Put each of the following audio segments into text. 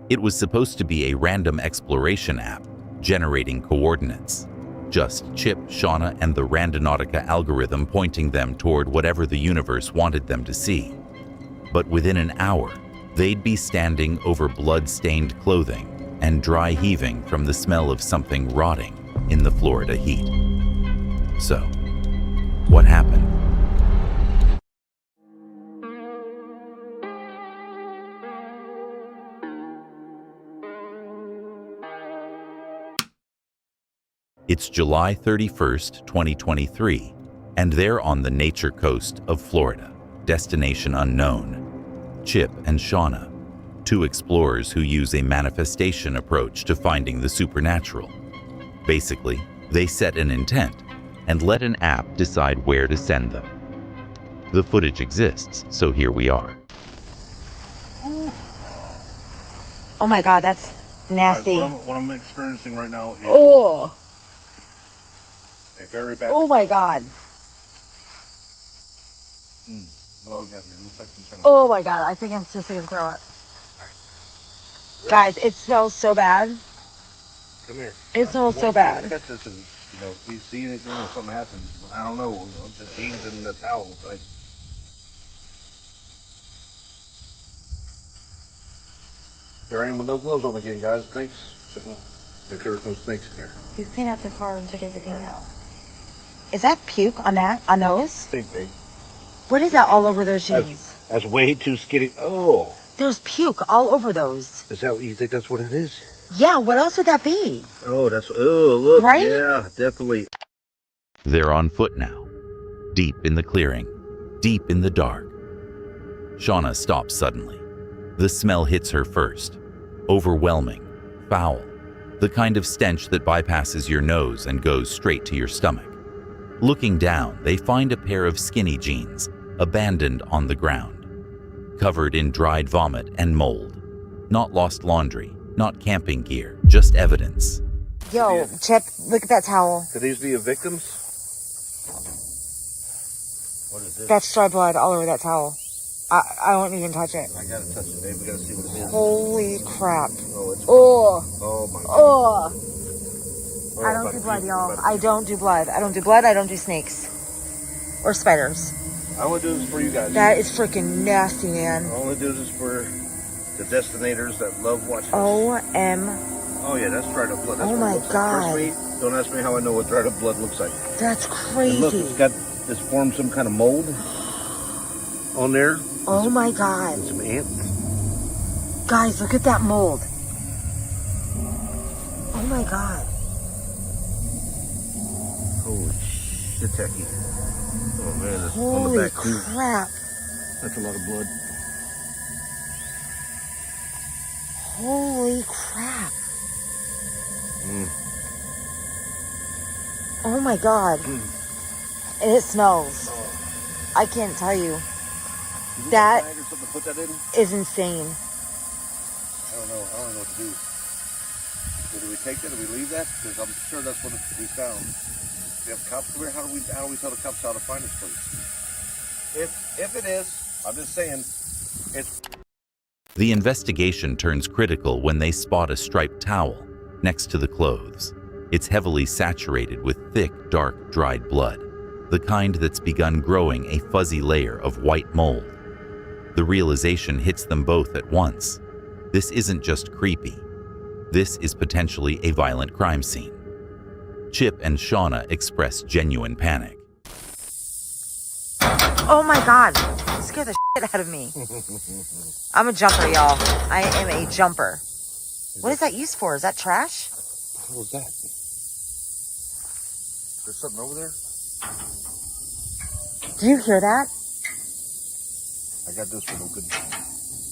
It was supposed to be a random exploration app, generating coordinates. Just Chip, Shauna, and the Randonautica algorithm pointing them toward whatever the universe wanted them to see. But within an hour, they'd be standing over blood-stained clothing and dry heaving from the smell of something rotting in the Florida heat. So, what happened? It's July 31st, 2023, and they're on the nature coast of Florida, destination unknown. Chip and Shauna, two explorers who use a manifestation approach to finding the supernatural. Basically, they set an intent and let an app decide where to send them. The footage exists, so here we are. Oh my God, that's nasty. What I'm experiencing right now is a very bad. Oh my God. Oh, Oh my God, I think I'm just gonna throw up. Guys, it smells so bad. Come here. It smells so bad. Catch this and, if you see anything or something happens, I don't know, just jeans and the towel. Like. There ain't no gloves on again, guys. Thanks. Make sure there's no snakes in here. You cleaned out the car and took everything out. Is that puke on that? On those? Big. What is that all over those jeans? That's way too skinny. Oh. There's puke all over those. Is that what you think that's what it is? Yeah, what else would that be? Oh, look. Right? Yeah, definitely. They're on foot now, deep in the clearing, deep in the dark. Shauna stops suddenly. The smell hits her first. Overwhelming, foul, the kind of stench that bypasses your nose and goes straight to your stomach. Looking down, they find a pair of skinny jeans, abandoned on the ground, covered in dried vomit and mold. Not lost laundry, not camping gear, just evidence. Yo, Chip, look at that towel. Could these be victims? What is this? That's dry blood all over that towel. I won't even touch it. I gotta touch it, babe. We gotta see what it is. Holy crap. Oh my God. I don't do blood, y'all. I don't do blood. I don't do blood. I don't do snakes. Or spiders. I only do this for you guys. That is freaking nasty, man. I only do this for the destinators that love watching. Oh yeah, that's dried up blood. That's Oh what my it looks like. God. First, don't ask me how I know what dried up blood looks like. That's And crazy. look, it's formed some kind of mold on there. Oh my God. And some ants. Guys, look at that mold. Oh my God. Holy shit, Techie. Oh man, that's on the Holy back too. crap. That's a lot of blood. Holy crap. Oh my God. And it smells. I can't tell you. That Bag or something to put that in? is insane. I don't know what to do. Do we take that? Do we leave that? Because I'm sure that's what we found. We have cops over here. How do we tell the cops how to find this place? If it is, I'm just saying, it's. The investigation turns critical when they spot a striped towel next to the clothes. It's heavily saturated with thick, dark, dried blood, the kind that's begun growing a fuzzy layer of white mold. The realization hits them both at once. This isn't just creepy. This is potentially a violent crime scene. Chip and Shauna express genuine panic. Oh my God. You scared the shit out of me. I'm a jumper, y'all. I am a jumper. What is that used for? Is that trash? What was that? There's something over there? Do you hear that? I got this one open.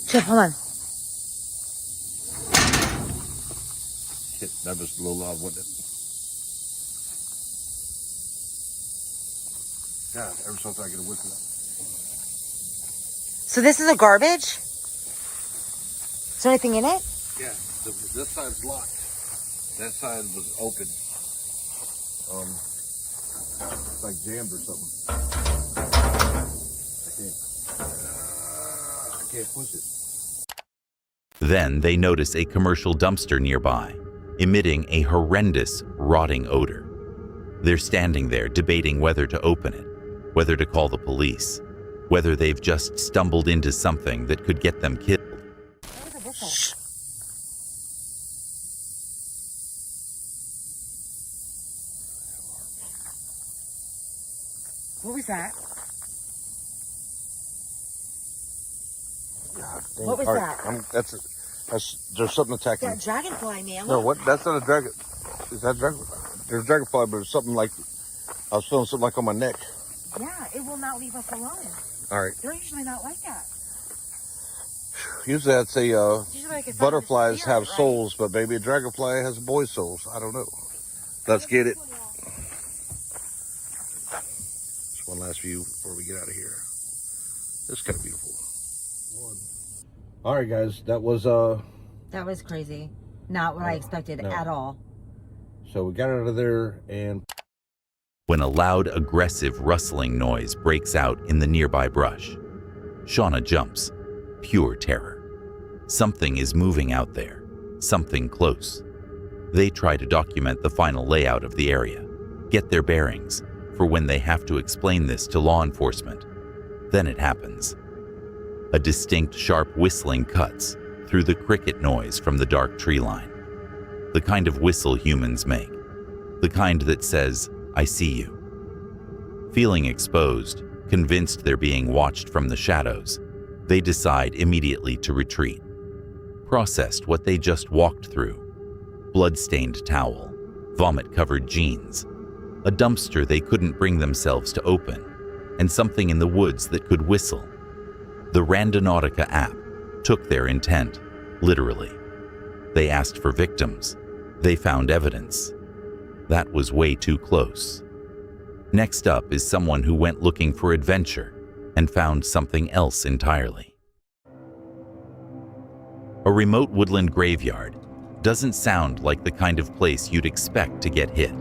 Chip, hold on. Shit, that was a little loud, wasn't it? God, ever since I get a whiff of that. So this is a garbage? Is there anything in it? Yeah, this side's locked. That side was open. It's like jammed or something. I can't push it. Then they notice a commercial dumpster nearby, emitting a horrendous, rotting odor. They're standing there debating whether to open it, whether to call the police, whether they've just stumbled into something that could get them killed. What was that? God dang. What was All right, that? That's there's something attacking me. That dragonfly, man. No, what? That's not a dragon. Is that dragon? There's a dragonfly, but it's something like I was feeling something like on my neck. Yeah, it will not leave us alone. All right. They're usually not like that. Usually I'd say Usually like it's butterflies spirit, have right? souls, but maybe a dragonfly has boy souls. I don't know. Let's get it. Just one last view before we get out of here. This is kind of beautiful. All right, guys, that was crazy. Not what I expected no. at all. So we got out of there, and When a loud, aggressive rustling noise breaks out in the nearby brush, Shauna jumps, pure terror. Something is moving out there, something close. They try to document the final layout of the area, get their bearings for when they have to explain this to law enforcement. Then it happens. A distinct, sharp whistling cuts through the cricket noise from the dark tree line. The kind of whistle humans make. The kind that says, "I see you." Feeling exposed, convinced they're being watched from the shadows, they decide immediately to retreat. Processed what they just walked through. Blood-stained towel, vomit-covered jeans, a dumpster they couldn't bring themselves to open, and something in the woods that could whistle. The Randonautica app took their intent literally. They asked for victims. They found evidence. That was way too close. Next up is someone who went looking for adventure and found something else entirely. A remote woodland graveyard doesn't sound like the kind of place you'd expect to get hit.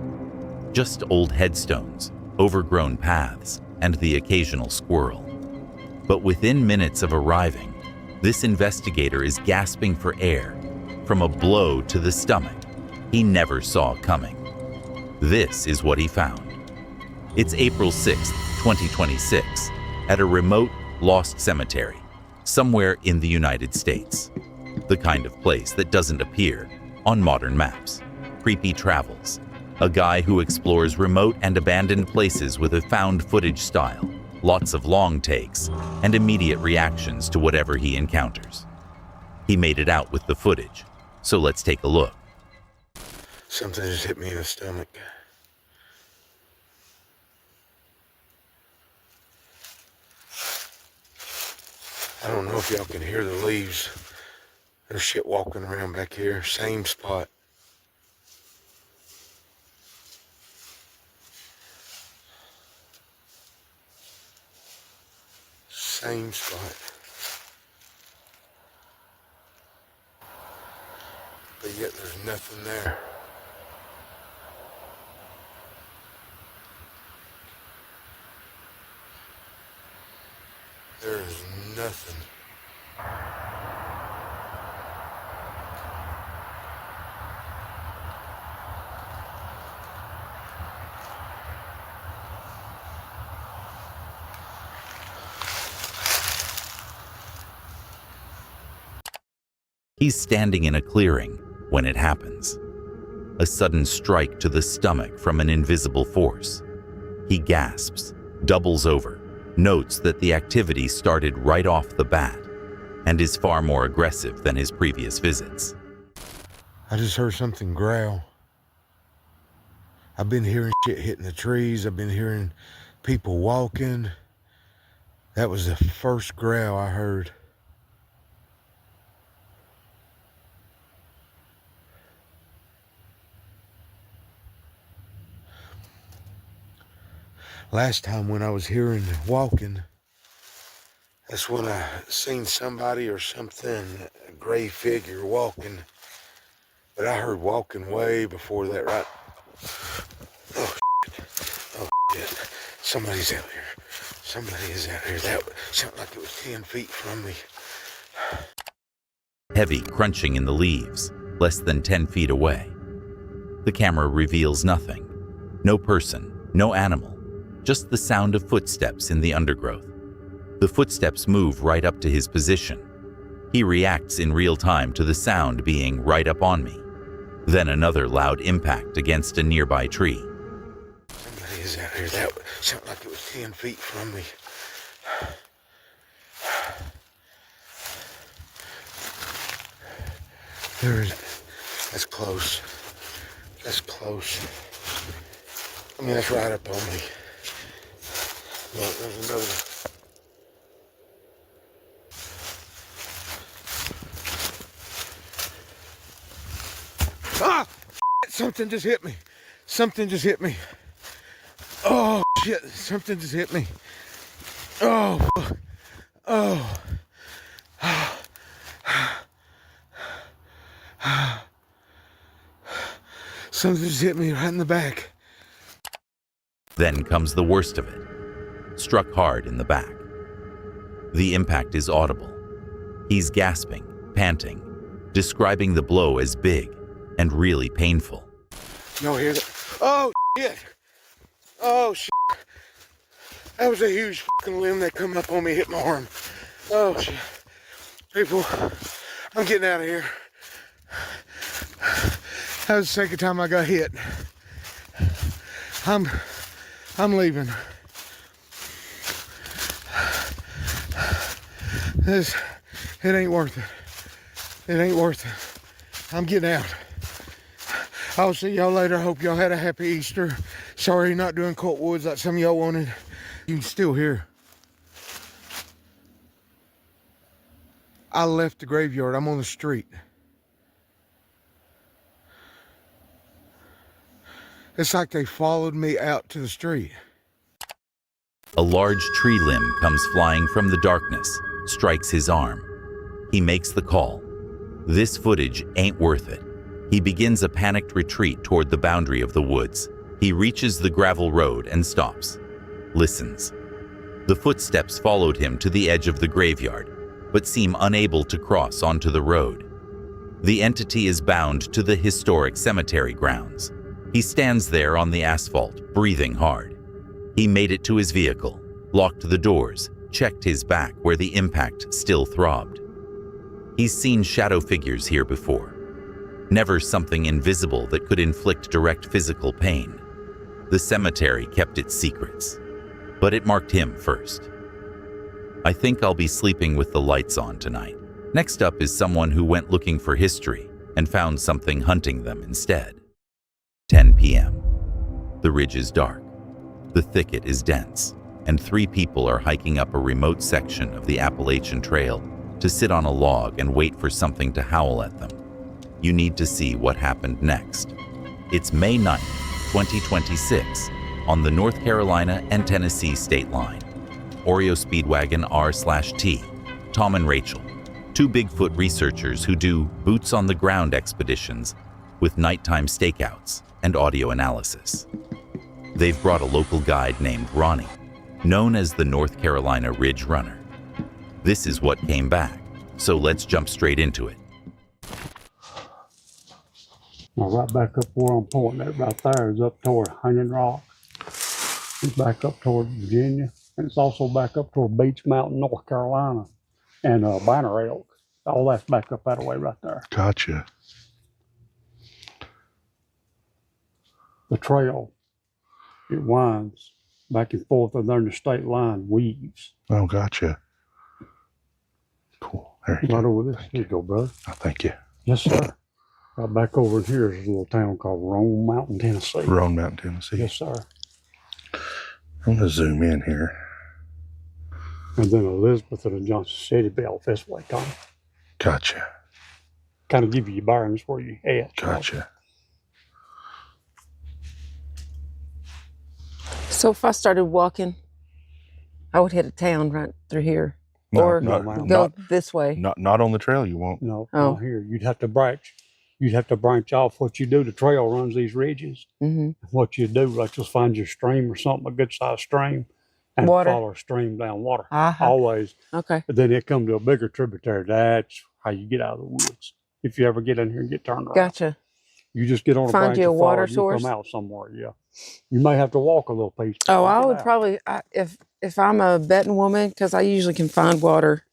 Just old headstones, overgrown paths, and the occasional squirrel. But within minutes of arriving, this investigator is gasping for air from a blow to the stomach he never saw coming. This is what he found. It's April 6, 2026, at a remote, lost cemetery, somewhere in the United States. The kind of place that doesn't appear on modern maps. Creepy Travels, a guy who explores remote and abandoned places with a found footage style, lots of long takes, and immediate reactions to whatever he encounters. He made it out with the footage, so let's take a look. Something just hit me in the stomach. I don't know if y'all can hear the leaves. There's shit walking around back here. Same spot. Same spot. But yet there's nothing there. There is nothing. He's standing in a clearing when it happens. A sudden strike to the stomach from an invisible force. He gasps, doubles over, notes that the activity started right off the bat, and is far more aggressive than his previous visits. I just heard something growl. I've been hearing shit hitting the trees. I've been hearing people walking. That was the first growl I heard. Last time when I was hearing walking, that's when I seen somebody or something, a gray figure walking. But I heard walking way before that, right? Oh, shit. Oh, shit. Somebody's out here. Somebody is out here. That sounded like it was 10 feet from me. heavy crunching in the leaves, less than 10 feet away. The camera reveals nothing. No person, no animal, just the sound of footsteps in the undergrowth. The footsteps move right up to his position. He reacts in real time to the sound being right up on me. Then another loud impact against a nearby tree. Somebody is out here. That sounded like it was 10 feet from me. There is. That's close. That's close. I mean, that's right up on me. Look, there's another. Ah! Something just hit me. Something just hit me. Oh, shit. Something just hit me. Oh. Oh. Something just hit me right in the back. Then comes the worst of it. Struck hard in the back. The impact is audible. He's gasping, panting, describing the blow as big and really painful. No, hear that? Oh, shit. Oh, shit. That was a huge fucking limb that come up on me, hit my arm. Oh, shit. People, I'm getting out of here. That was the second time I got hit. I'm leaving. It ain't worth it. It ain't worth it. I'm getting out. I'll see y'all later. I hope y'all had a happy Easter. Sorry not doing Colt Woods like some of y'all wanted. You can still hear. I left the graveyard. I'm on the street. It's like they followed me out to the street. A large tree limb comes flying from the darkness, strikes his arm. He makes the call. This footage ain't worth it. He begins a panicked retreat toward the boundary of the woods. He reaches the gravel road and stops. Listens. The footsteps followed him to the edge of the graveyard, but seem unable to cross onto the road. The entity is bound to the historic cemetery grounds. He stands there on the asphalt, breathing hard. He made it to his vehicle, locked the doors, checked his back where the impact still throbbed. He's seen shadow figures here before. Never something invisible that could inflict direct physical pain. The cemetery kept its secrets, but it marked him first. I think I'll be sleeping with the lights on tonight. Next up is someone who went looking for history and found something hunting them instead. 10 p.m. The ridge is dark. The thicket is dense, and 3 people are hiking up a remote section of the Appalachian Trail to sit on a log and wait for something to howl at them. You need to see what happened next. It's May 9th, 2026, on the North Carolina and Tennessee state line. Oreo Speedwagon R/T, Tom and Rachel, 2 Bigfoot researchers who do boots-on-the-ground expeditions with nighttime stakeouts and audio analysis. They've brought a local guide named Ronnie, known as the North Carolina Ridge Runner. This is what came back, so let's jump straight into it. Now right back up where I'm pointing at right there is up toward Hanging Rock. It's back up toward Virginia, and it's also back up toward Beech Mountain, North Carolina, and Banner Elk. All that's back up that way right there. Gotcha. The trail, it winds back and forth, and then the state line weaves. Oh, gotcha. Cool. There you Right go. over this. Here you go, brother. Oh, thank you. Yes, sir. Right back over here is a little town called Rome Mountain, Tennessee. Roan Mountain, Tennessee. Yes, sir. I'm gonna zoom in here. And then Elizabeth and Johnson City Bell this way, Tom. Gotcha. Kind of give you your bearings where you at. Gotcha. So if I started walking, I would hit a town right through here, or go this way. Not on the trail. You won't. No, Oh. not here. You'd have to branch. You'd have to branch off. What you do, the trail runs these ridges. Mm-hmm. What you do, like just find your stream or something, a good sized stream, and Water. follow a stream down water. Uh-huh. Always. Okay. But then it comes to a bigger tributary. That's how you get out of the woods. If you ever get in here and get turned around. Gotcha. You just get on a Find branch you a of water fire, you source? come out somewhere, yeah. You may have to walk a little piece. but Oh, you I get would out. probably, if I'm a betting woman, because I usually can find water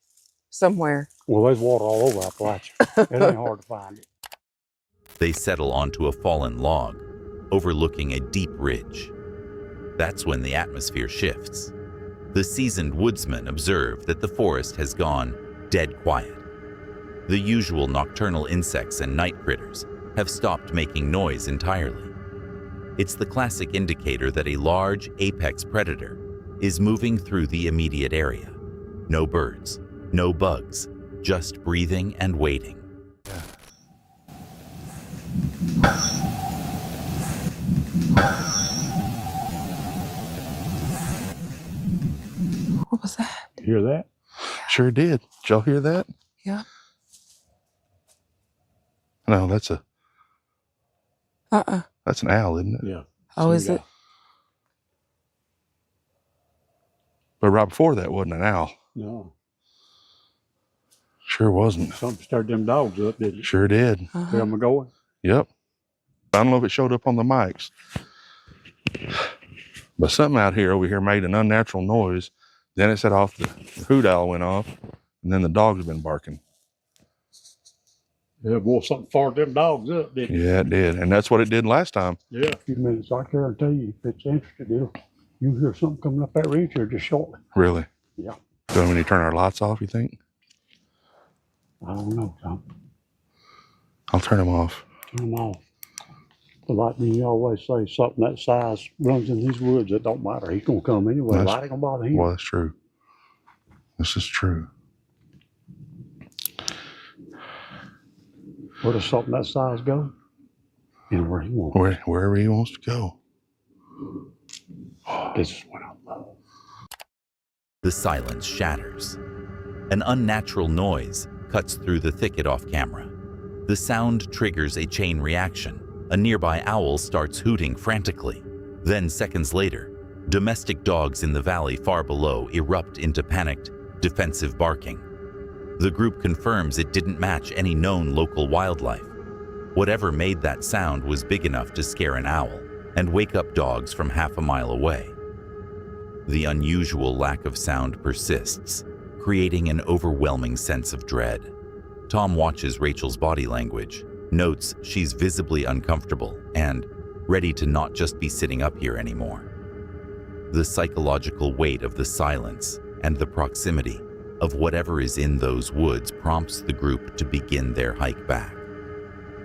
somewhere. Well, there's water all over Appalachian. It ain't hard to find it. They settle onto a fallen log, overlooking a deep ridge. That's when the atmosphere shifts. The seasoned woodsmen observe that the forest has gone dead quiet. The usual nocturnal insects and night critters have stopped making noise entirely. It's the classic indicator that a large apex predator is moving through the immediate area. No birds, no bugs, just breathing and waiting. What was that? You hear that? Sure did. Did y'all hear that? Yeah. No, that's an owl, isn't it? Yeah. Oh, is it? But right before that wasn't an owl. No. Sure wasn't. Something stirred them dogs up, didn't it? Sure did. Hear them going? Yep. I don't know if it showed up on the mics. But something out here over here made an unnatural noise. Then it set off, the hoot owl went off, and then the dogs have been barking. Yeah, boy, something fired them dogs up, didn't it? Yeah, it did. And that's what it did last time. Yeah. A few minutes, I guarantee you, if it's interested, you'll hear something coming up that ridge here just shortly. Really? Yeah. So when you turn our lights off, you think? I don't know, Tom. I'll turn them off. Turn them off. But like you always say, something that size runs in these woods, it don't matter. He's going to come anyway. Light ain't going to bother him. Well, that's true. This is true. Where does something that size go? Anywhere he wants. Wherever he wants to go. This is what I love. The silence shatters. An unnatural noise cuts through the thicket off camera. The sound triggers a chain reaction. A nearby owl starts hooting frantically. Then, seconds later, domestic dogs in the valley far below erupt into panicked, defensive barking. The group confirms it didn't match any known local wildlife. Whatever made that sound was big enough to scare an owl and wake up dogs from half a mile away. The unusual lack of sound persists, creating an overwhelming sense of dread. Tom watches Rachel's body language, notes she's visibly uncomfortable and ready to not just be sitting up here anymore. The psychological weight of the silence and the proximity of whatever is in those woods prompts the group to begin their hike back.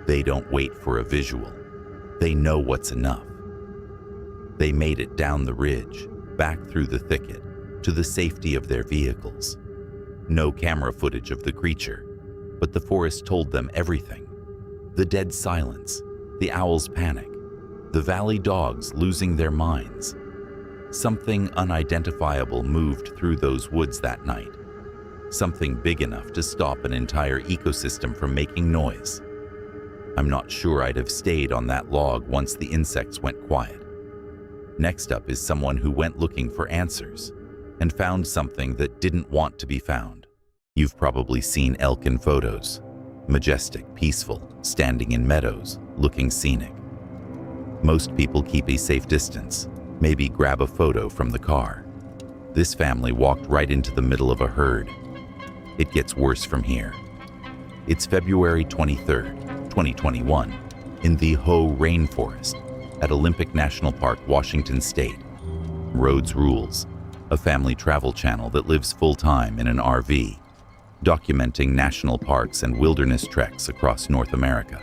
They don't wait for a visual. They know what's enough. They made it down the ridge, back through the thicket, to the safety of their vehicles. No camera footage of the creature, but the forest told them everything. The dead silence, the owl's panic, the valley dogs losing their minds. Something unidentifiable moved through those woods that night. Something big enough to stop an entire ecosystem from making noise. I'm not sure I'd have stayed on that log once the insects went quiet. Next up is someone who went looking for answers and found something that didn't want to be found. You've probably seen elk in photos. Majestic, peaceful, standing in meadows, looking scenic. Most people keep a safe distance, maybe grab a photo from the car. This family walked right into the middle of a herd. It gets worse from here. It's February 23rd, 2021, in the Hoh Rainforest at Olympic National Park, Washington State. Roads Rules, a family travel channel that lives full-time in an RV, documenting national parks and wilderness treks across North America.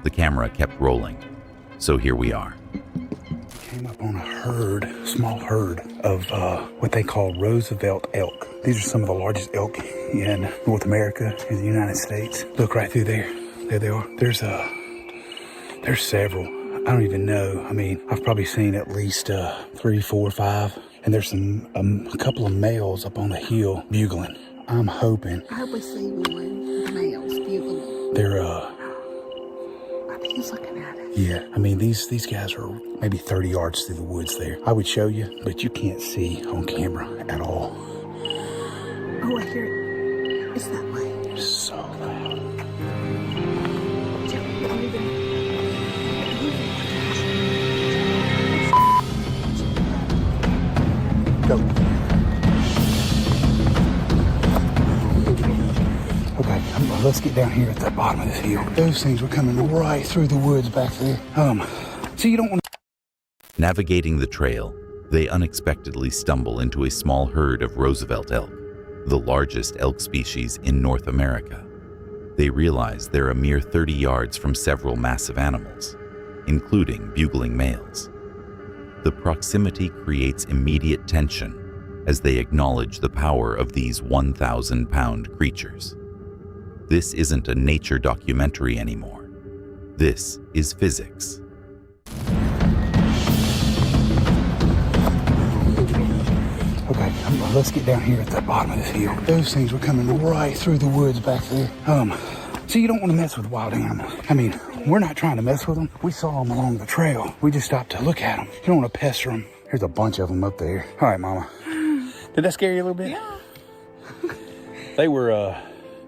The camera kept rolling, so here we are. Came up on a herd, small herd of what they call Roosevelt elk. These are some of the largest elk in North America, in the United States. Look right through there. There they are. There's several. I don't even know. I mean, I've probably seen at least 3, 4, 5. And there's a couple of males up on the hill bugling. I'm hoping. I hope we see one of the males bugling. They're I think he's looking at us. yeah. I mean, these guys are maybe 30 yards through the woods there. I would show you, but you can't see on camera at all. Oh, I hear it. It's that way. It's so loud. Go. Okay, let's get down here at the bottom of this hill. Those things were coming right through the woods back there. So you don't want to... Navigating the trail, they unexpectedly stumble into a small herd of Roosevelt elk, the largest elk species in North America. They realize they're a mere 30 yards from several massive animals, including bugling males. The proximity creates immediate tension as they acknowledge the power of these 1,000-pound creatures. This isn't a nature documentary anymore. This is physics. Okay, let's get down here at the bottom of this hill. Those things were coming right through the woods back there. So you don't want to mess with wild animals. I mean, we're not trying to mess with them. We saw them along the trail. We just stopped to look at them. You don't want to pester them. There's a bunch of them up there. All right, Mama. Did that scare you a little bit? Yeah. They were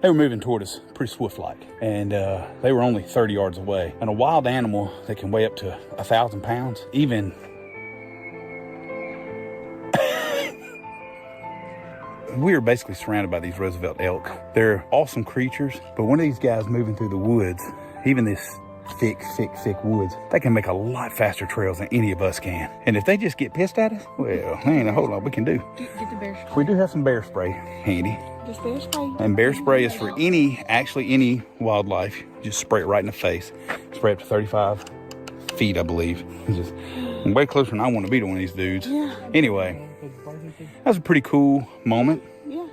moving toward us pretty swift-like, and they were only 30 yards away. And a wild animal that can weigh up to 1,000 pounds, even... We are basically surrounded by these Roosevelt elk. They're awesome creatures, but one of these guys moving through the woods, even this thick woods, they can make a lot faster trails than any of us can. And if they just get pissed at us, well, there ain't a whole lot we can do. Get the bear spray. We do have some bear spray handy. Just bear spray. And bear spray is for any wildlife. Just spray it right in the face. Spray up to 35 feet, I believe. Just way closer than I want to be to one of these dudes. Yeah. Anyway, that was a pretty cool moment. Yeah.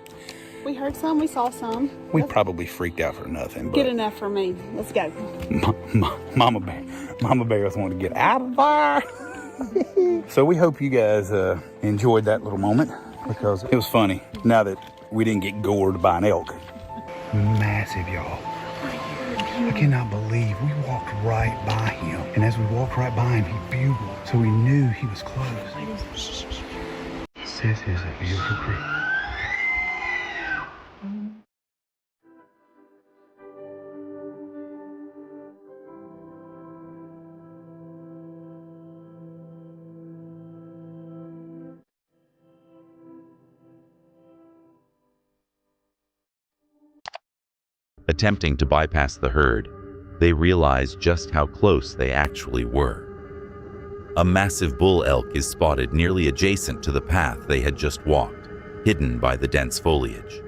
We heard some, we saw some. We probably freaked out for nothing. But Good enough for me. Let's go. Mama Bear was wanting to get out of there. So we hope you guys enjoyed that little moment because it was funny. Now that we didn't get gored by an elk. Massive, y'all. I cannot believe we walked right by him. And as we walked right by him, he bugled. So we knew he was close. This is a beautiful creek. Attempting to bypass the herd, they realize just how close they actually were. A massive bull elk is spotted nearly adjacent to the path they had just walked, hidden by the dense foliage.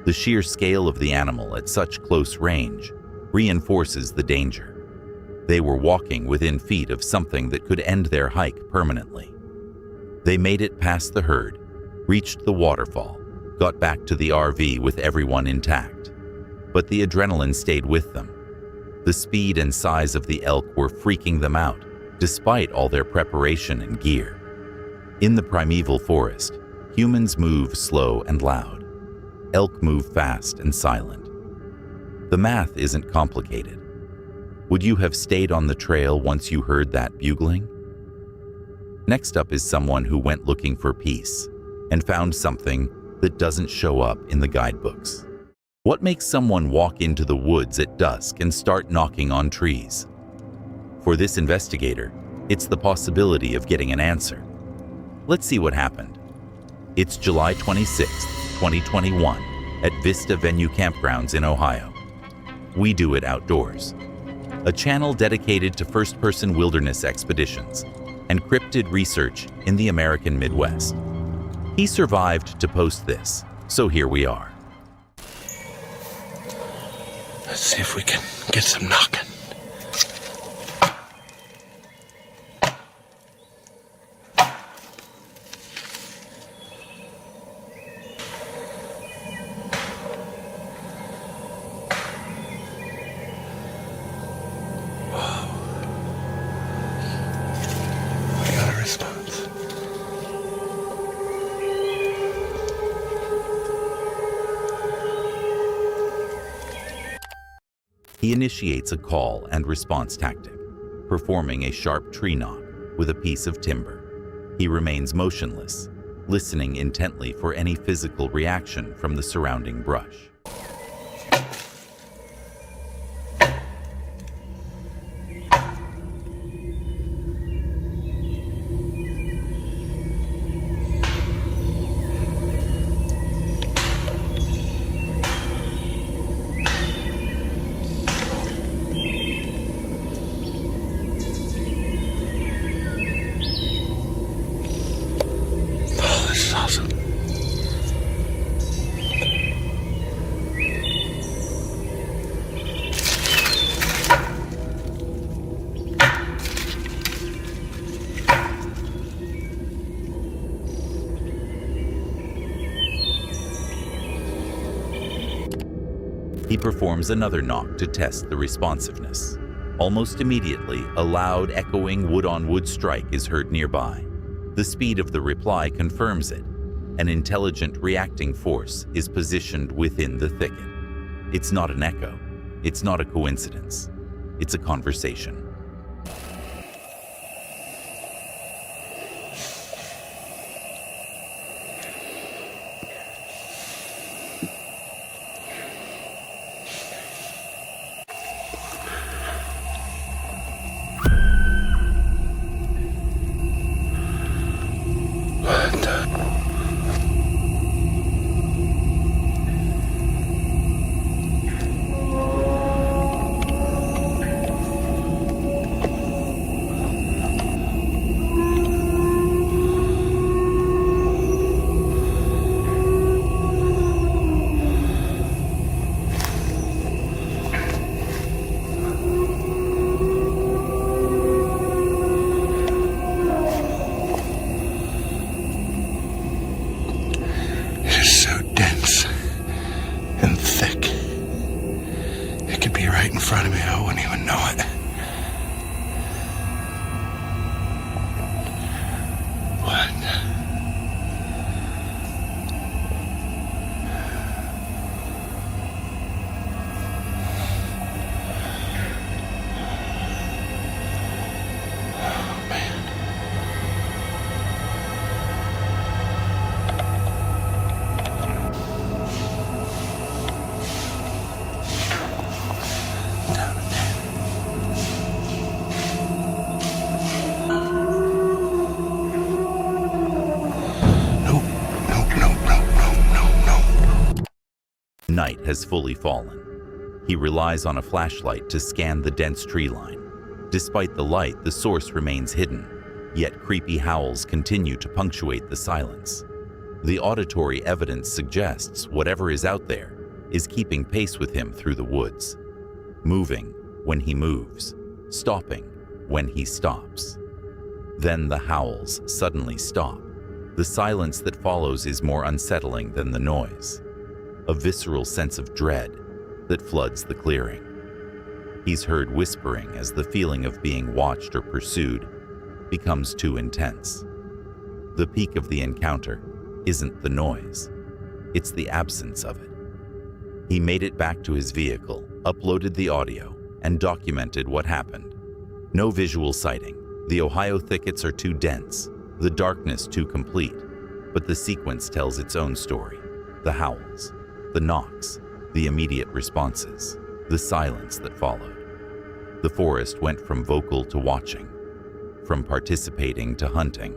The sheer scale of the animal at such close range reinforces the danger. They were walking within feet of something that could end their hike permanently. They made it past the herd, reached the waterfall, got back to the RV with everyone intact. But the adrenaline stayed with them. The speed and size of the elk were freaking them out, despite all their preparation and gear. In the primeval forest, humans move slow and loud. Elk move fast and silent. The math isn't complicated. Would you have stayed on the trail once you heard that bugling? Next up is someone who went looking for peace and found something that doesn't show up in the guidebooks. What makes someone walk into the woods at dusk and start knocking on trees? For this investigator, it's the possibility of getting an answer. Let's see what happened. It's July 26, 2021, at Vista Venue Campgrounds in Ohio. We Do It Outdoors, a channel dedicated to first-person wilderness expeditions and cryptid research in the American Midwest. He survived to post this, so here we are. Let's see if we can get some knocking. We got a response. He initiates a call and response tactic, performing a sharp tree knock with a piece of timber. He remains motionless, listening intently for any physical reaction from the surrounding brush. He performs another knock to test the responsiveness. Almost immediately, a loud, echoing wood-on-wood strike is heard nearby. The speed of the reply confirms it. An intelligent reacting force is positioned within the thicket. It's not an echo. It's not a coincidence. It's a conversation. Night has fully fallen. He relies on a flashlight to scan the dense tree line. Despite the light, the source remains hidden, yet creepy howls continue to punctuate the silence. The auditory evidence suggests whatever is out there is keeping pace with him through the woods, moving when he moves, stopping when he stops. Then the howls suddenly stop. The silence that follows is more unsettling than the noise. A visceral sense of dread that floods the clearing. He's heard whispering as the feeling of being watched or pursued becomes too intense. The peak of the encounter isn't the noise, it's the absence of it. He made it back to his vehicle, uploaded the audio, and documented what happened. No visual sighting. The Ohio thickets are too dense, the darkness too complete, but the sequence tells its own story. The howls, the knocks, the immediate responses, the silence that followed. The forest went from vocal to watching, from participating to hunting.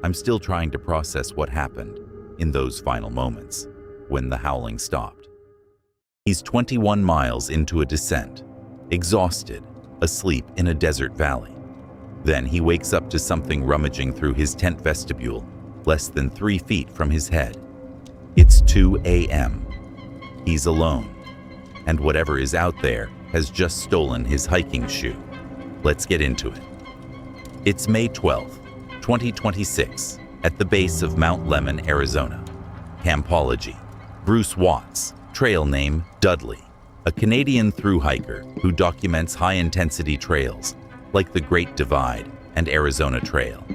I'm still trying to process what happened in those final moments when the howling stopped. He's 21 miles into a descent, exhausted, asleep in a desert valley. Then he wakes up to something rummaging through his tent vestibule, less than 3 feet from his head. It's 2 a.m. He's alone, and whatever is out there has just stolen his hiking shoe. Let's get into it. It's May 12th, 2026, at the base of Mount Lemmon, Arizona. Campology. Bruce Watts, trail name Dudley, a Canadian thru-hiker who documents high-intensity trails like the Great Divide and Arizona Trail.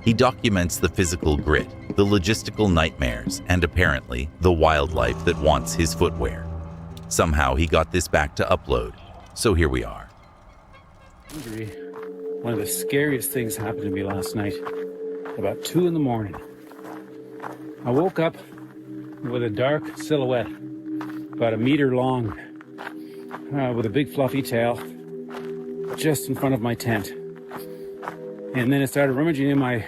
He documents the physical grit, the logistical nightmares, and apparently the wildlife that wants his footwear. Somehow he got this back to upload, so here we are. One of the scariest things happened to me last night, about 2 in the morning. I woke up with a dark silhouette, about 1 meter long, with a big fluffy tail, just in front of my tent. And then it started rummaging in my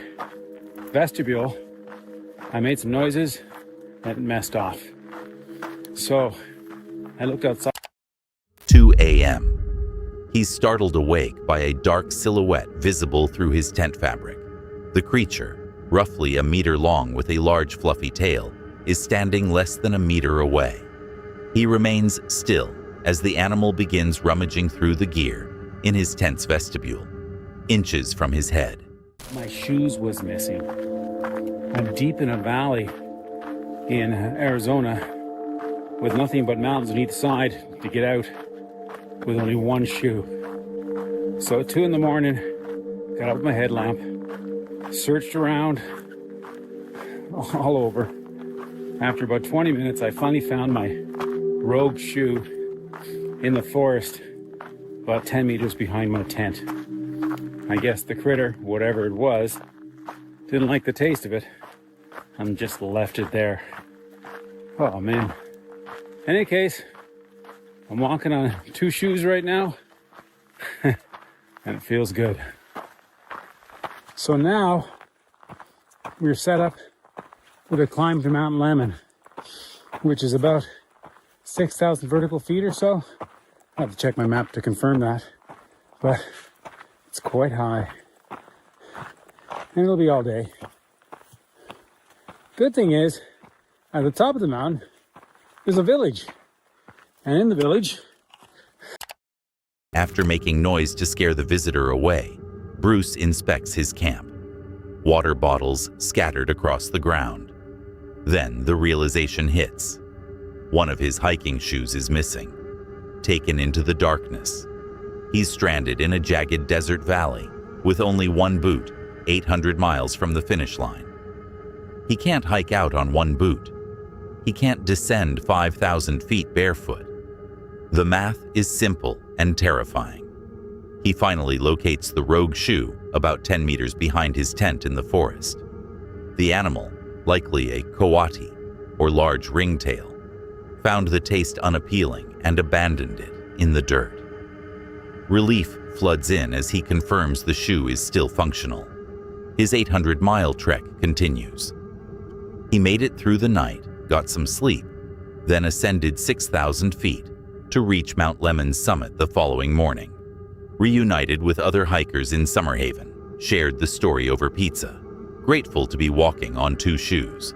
vestibule. I made some noises and it messed off. So I looked outside. 2 a.m. He's startled awake by a dark silhouette visible through his tent fabric. The creature, roughly 1 meter long with a large fluffy tail, is standing less than 1 meter away. He remains still as the animal begins rummaging through the gear in his tent's vestibule, inches from his head. My shoes was missing. I'm deep in a valley in Arizona, with nothing but mountains on each side to get out with only one shoe. So at 2 in the morning, got out with my headlamp, searched around all over. After about 20 minutes, I finally found my rogue shoe in the forest about 10 meters behind my tent. I guess the critter, whatever it was, didn't like the taste of it and just left it there. Oh man. In any case, I'm walking on 2 shoes right now and it feels good. So now we're set up for the climb to Mount Lemmon, which is about 6,000 vertical feet or so. I have to check my map to confirm that, but it's quite high and it'll be all day. Good thing is, at the top of the mountain, there's a village. And in the village... After making noise to scare the visitor away, Bruce inspects his camp. Water bottles scattered across the ground. Then the realization hits. One of his hiking shoes is missing. Taken into the darkness. He's stranded in a jagged desert valley with only one boot, 800 miles from the finish line. He can't hike out on one boot. He can't descend 5,000 feet barefoot. The math is simple and terrifying. He finally locates the rogue shoe about 10 meters behind his tent in the forest. The animal, likely a coati, or large ringtail, found the taste unappealing and abandoned it in the dirt. Relief floods in as he confirms the shoe is still functional. His 800-mile trek continues. He made it through the night, got some sleep, then ascended 6,000 feet to reach Mount Lemmon's summit the following morning. Reunited with other hikers in Summerhaven, shared the story over pizza, grateful to be walking on 2 shoes.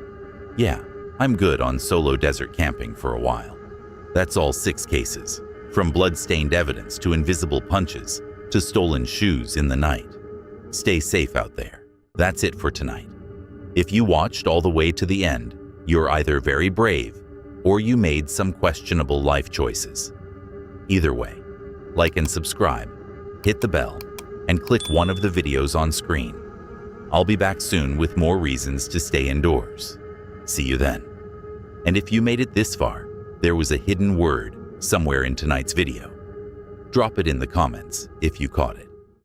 Yeah, I'm good on solo desert camping for a while. That's all 6 cases, from blood-stained evidence to invisible punches to stolen shoes in the night. Stay safe out there. That's it for tonight. If you watched all the way to the end, you're either very brave or you made some questionable life choices. Either way, like and subscribe, hit the bell, and click one of the videos on screen. I'll be back soon with more reasons to stay indoors. See you then. And if you made it this far, there was a hidden word somewhere in tonight's video. Drop it in the comments if you caught it.